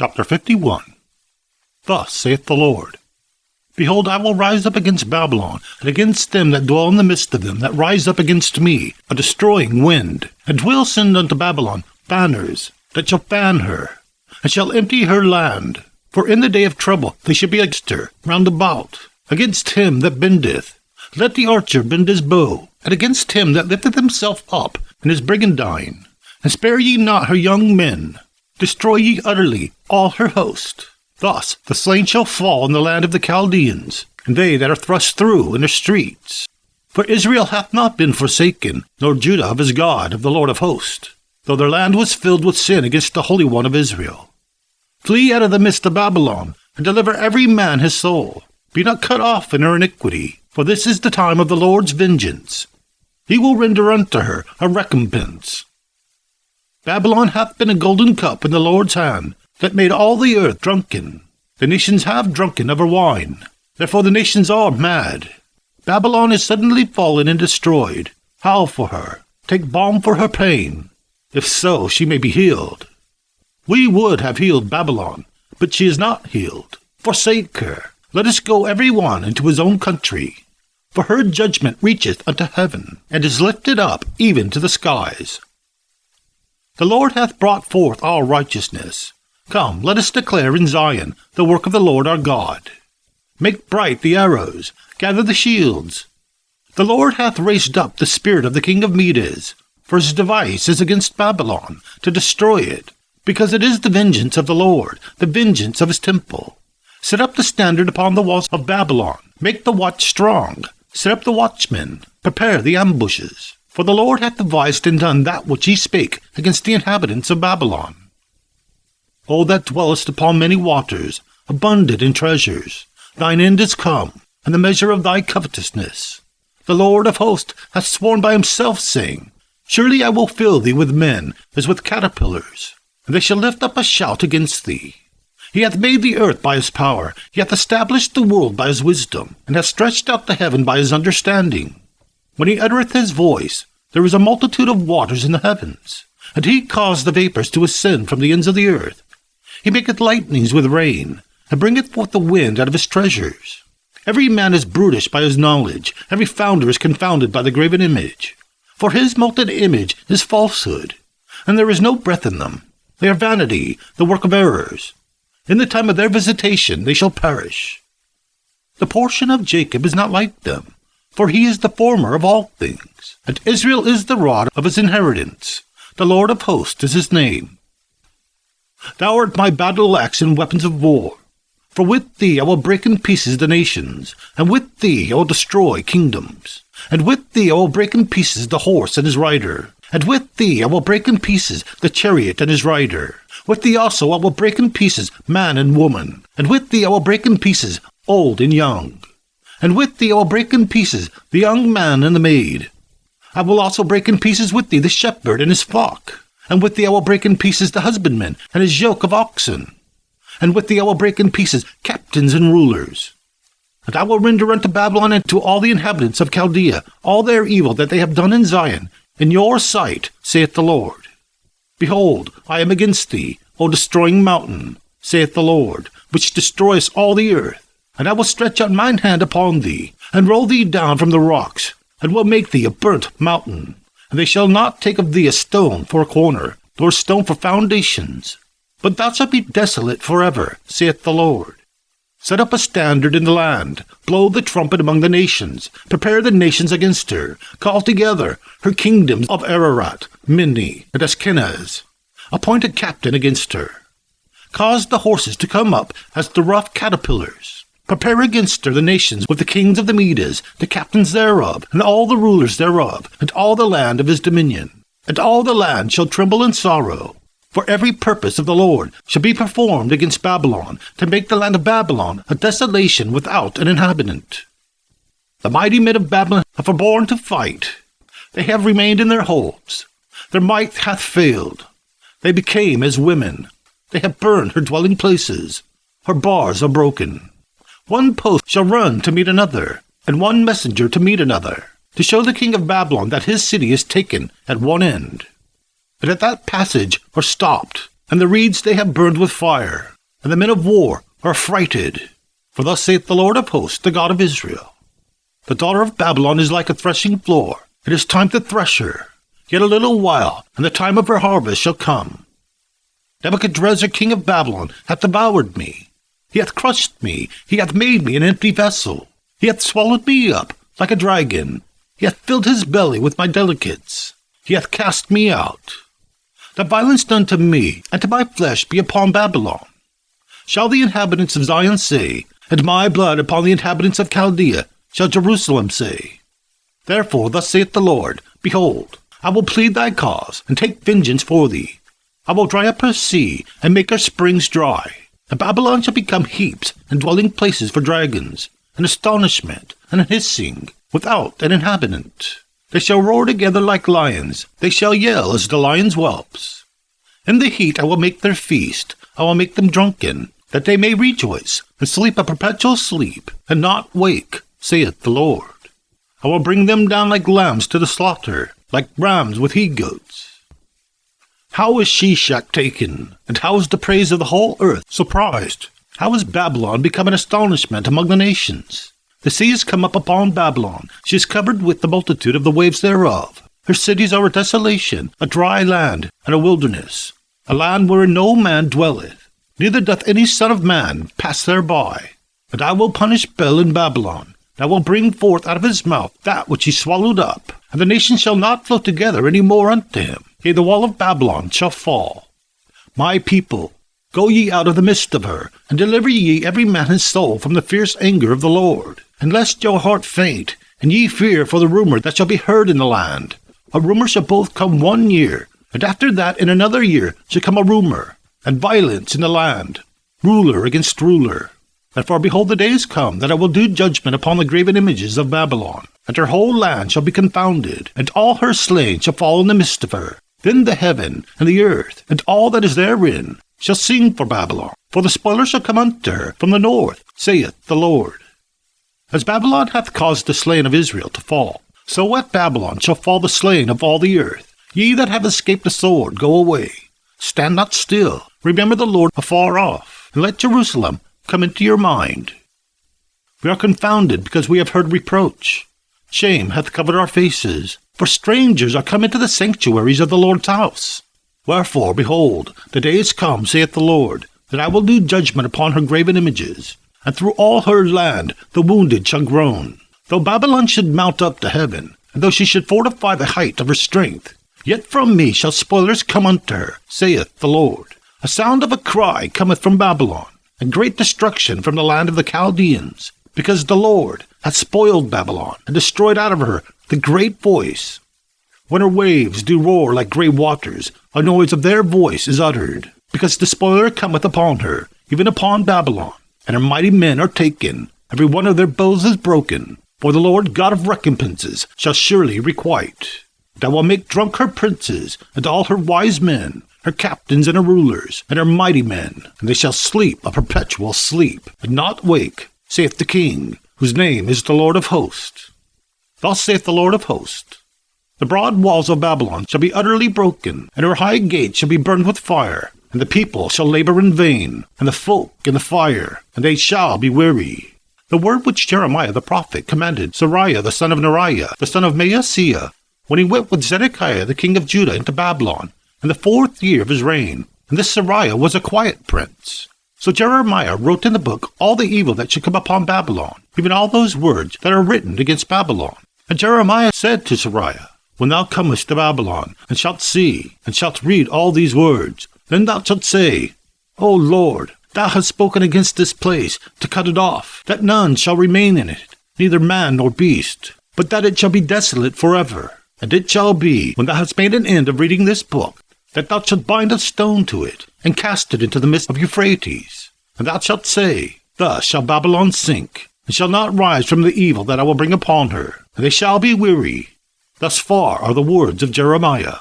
Chapter 51. Thus saith the Lord, Behold, I will rise up against Babylon, and against them that dwell in the midst of them, that rise up against me, a destroying wind, and will send unto Babylon banners, that shall fan her, and shall empty her land. For in the day of trouble they shall be against her, round about, against him that bendeth. Let the archer bend his bow, and against him that lifteth himself up in his brigandine. And spare ye not her young men. Destroy ye utterly all her host. Thus the slain shall fall in the land of the Chaldeans, and they that are thrust through in their streets. For Israel hath not been forsaken, nor Judah of his God, of the Lord of hosts, though their land was filled with sin against the Holy One of Israel. Flee out of the midst of Babylon, and deliver every man his soul. Be not cut off in her iniquity, for this is the time of the Lord's vengeance. He will render unto her a recompense. Babylon hath been a golden cup in the Lord's hand, that made all the earth drunken. The nations have drunken of her wine. Therefore the nations are mad. Babylon is suddenly fallen and destroyed. Howl for her. Take balm for her pain. If so, she may be healed. We would have healed Babylon, but she is not healed. Forsake her. Let us go every one into his own country. For her judgment reacheth unto heaven, and is lifted up even to the skies. The Lord hath brought forth our righteousness. Come, let us declare in Zion the work of the Lord our God. Make bright the arrows, gather the shields. The Lord hath raised up the spirit of the king of Medes, for his device is against Babylon, to destroy it, because it is the vengeance of the Lord, the vengeance of his temple. Set up the standard upon the walls of Babylon, make the watch strong, set up the watchmen, prepare the ambushes. For the Lord hath devised and done that which he spake against the inhabitants of Babylon. O that dwellest upon many waters, abundant in treasures, thine end is come, and the measure of thy covetousness. The Lord of hosts hath sworn by himself, saying, Surely I will fill thee with men as with caterpillars, and they shall lift up a shout against thee. He hath made the earth by his power, he hath established the world by his wisdom, and hath stretched out the heaven by his understanding. When he uttereth his voice, there is a multitude of waters in the heavens, and he caused the vapors to ascend from the ends of the earth. He maketh lightnings with rain, and bringeth forth the wind out of his treasures. Every man is brutish by his knowledge, every founder is confounded by the graven image. For his molten image is falsehood, and there is no breath in them. They are vanity, the work of errors. In the time of their visitation they shall perish. The portion of Jacob is not like them, for he is the former of all things, and Israel is the rod of his inheritance. The Lord of hosts is his name. Thou art my battle-axe and weapons of war. For with thee I will break in pieces the nations, and with thee I will destroy kingdoms. And with thee I will break in pieces the horse and his rider. And with thee I will break in pieces the chariot and his rider. With thee also I will break in pieces man and woman. And with thee I will break in pieces old and young. And with thee I will break in pieces the young man and the maid. I will also break in pieces with thee the shepherd and his flock. And with thee I will break in pieces the husbandman and his yoke of oxen. And with thee I will break in pieces captains and rulers. And I will render unto Babylon and to all the inhabitants of Chaldea all their evil that they have done in Zion, in your sight, saith the Lord. Behold, I am against thee, O destroying mountain, saith the Lord, which destroyest all the earth. And I will stretch out mine hand upon thee, and roll thee down from the rocks, and will make thee a burnt mountain. And they shall not take of thee a stone for a corner, nor a stone for foundations. But thou shalt be desolate forever, saith the Lord. Set up a standard in the land, blow the trumpet among the nations, prepare the nations against her, call together her kingdoms of Ararat, Minni, and Ashkenaz. Appoint a captain against her. Cause the horses to come up as the rough caterpillars. Prepare against her the nations with the kings of the Medes, the captains thereof, and all the rulers thereof, and all the land of his dominion. And all the land shall tremble in sorrow. For every purpose of the Lord shall be performed against Babylon, to make the land of Babylon a desolation without an inhabitant. The mighty men of Babylon have forborne to fight. They have remained in their holds. Their might hath failed. They became as women. They have burned her dwelling places. Her bars are broken. One post shall run to meet another, and one messenger to meet another, to show the king of Babylon that his city is taken at one end. But at that passage are stopped, and the reeds they have burned with fire, and the men of war are affrighted. For thus saith the Lord of hosts, the God of Israel, the daughter of Babylon is like a threshing floor. It is time to thresh her. Yet a little while, and the time of her harvest shall come. Nebuchadrezzar king of Babylon hath devoured me. He hath crushed me. He hath made me an empty vessel. He hath swallowed me up like a dragon. He hath filled his belly with my delicates. He hath cast me out. The violence done to me and to my flesh be upon Babylon. Shall the inhabitants of Zion say, and my blood upon the inhabitants of Chaldea shall Jerusalem say. Therefore thus saith the Lord, Behold, I will plead thy cause, and take vengeance for thee. I will dry up her sea, and make her springs dry. And Babylon shall become heaps and dwelling places for dragons, an astonishment, and a hissing, without an inhabitant. They shall roar together like lions, they shall yell as the lions' whelps. In the heat I will make their feast, I will make them drunken, that they may rejoice, and sleep a perpetual sleep, and not wake, saith the Lord. I will bring them down like lambs to the slaughter, like rams with he-goats. How is Sheshach taken, and how is the praise of the whole earth surprised? How is Babylon become an astonishment among the nations? The sea is come up upon Babylon, she is covered with the multitude of the waves thereof. Her cities are a desolation, a dry land, and a wilderness, a land wherein no man dwelleth, neither doth any son of man pass thereby. And I will punish Bel in Babylon, and I will bring forth out of his mouth that which he swallowed up, and the nations shall not flow together any more unto him. Yea, the wall of Babylon shall fall. My people, go ye out of the midst of her, and deliver ye every man his soul from the fierce anger of the Lord. And lest your heart faint, and ye fear for the rumor that shall be heard in the land. A rumor shall both come 1 year, and after that in another year shall come a rumor, and violence in the land, ruler against ruler. Therefore behold, the days come that I will do judgment upon the graven images of Babylon, and her whole land shall be confounded, and all her slain shall fall in the midst of her. Then the heaven, and the earth, and all that is therein, shall sing for Babylon. For the spoiler shall come unto her from the north, saith the Lord. As Babylon hath caused the slain of Israel to fall, so at Babylon shall fall the slain of all the earth. Ye that have escaped the sword, go away. Stand not still. Remember the Lord afar off, and let Jerusalem come into your mind. We are confounded because we have heard reproach. Shame hath covered our faces, for strangers are come into the sanctuaries of the Lord's house. Wherefore, behold, the day is come, saith the Lord, that I will do judgment upon her graven images, and through all her land the wounded shall groan. Though Babylon should mount up to heaven, and though she should fortify the height of her strength, yet from me shall spoilers come unto her, saith the Lord. A sound of a cry cometh from Babylon, and great destruction from the land of the Chaldeans, because the Lord hath spoiled Babylon, and destroyed out of her the great voice. When her waves do roar like great waters, a noise of their voice is uttered, because the spoiler cometh upon her, even upon Babylon, and her mighty men are taken, every one of their bows is broken. For the Lord God of recompenses shall surely requite. And I will make drunk her princes, and all her wise men, her captains and her rulers, and her mighty men, and they shall sleep a perpetual sleep, and not wake, saith the King, whose name is the Lord of hosts. Thus saith the Lord of hosts, the broad walls of Babylon shall be utterly broken, and her high gates shall be burned with fire, and the people shall labor in vain, and the folk in the fire, and they shall be weary. The word which Jeremiah the prophet commanded Seraiah the son of Neriah, the son of Maaseiah, when he went with Zedekiah the king of Judah into Babylon, in the 4th year of his reign, and this Seraiah was a quiet prince. So Jeremiah wrote in the book all the evil that should come upon Babylon, even all those words that are written against Babylon. And Jeremiah said to Seraiah, When thou comest to Babylon, and shalt see, and shalt read all these words, then thou shalt say, O Lord, thou hast spoken against this place, to cut it off, that none shall remain in it, neither man nor beast, but that it shall be desolate forever. And it shall be, when thou hast made an end of reading this book, that thou shalt bind a stone to it, and cast it into the midst of Euphrates. And thou shalt say, Thus shall Babylon sink, and shall not rise from the evil that I will bring upon her, and they shall be weary. Thus far are the words of Jeremiah.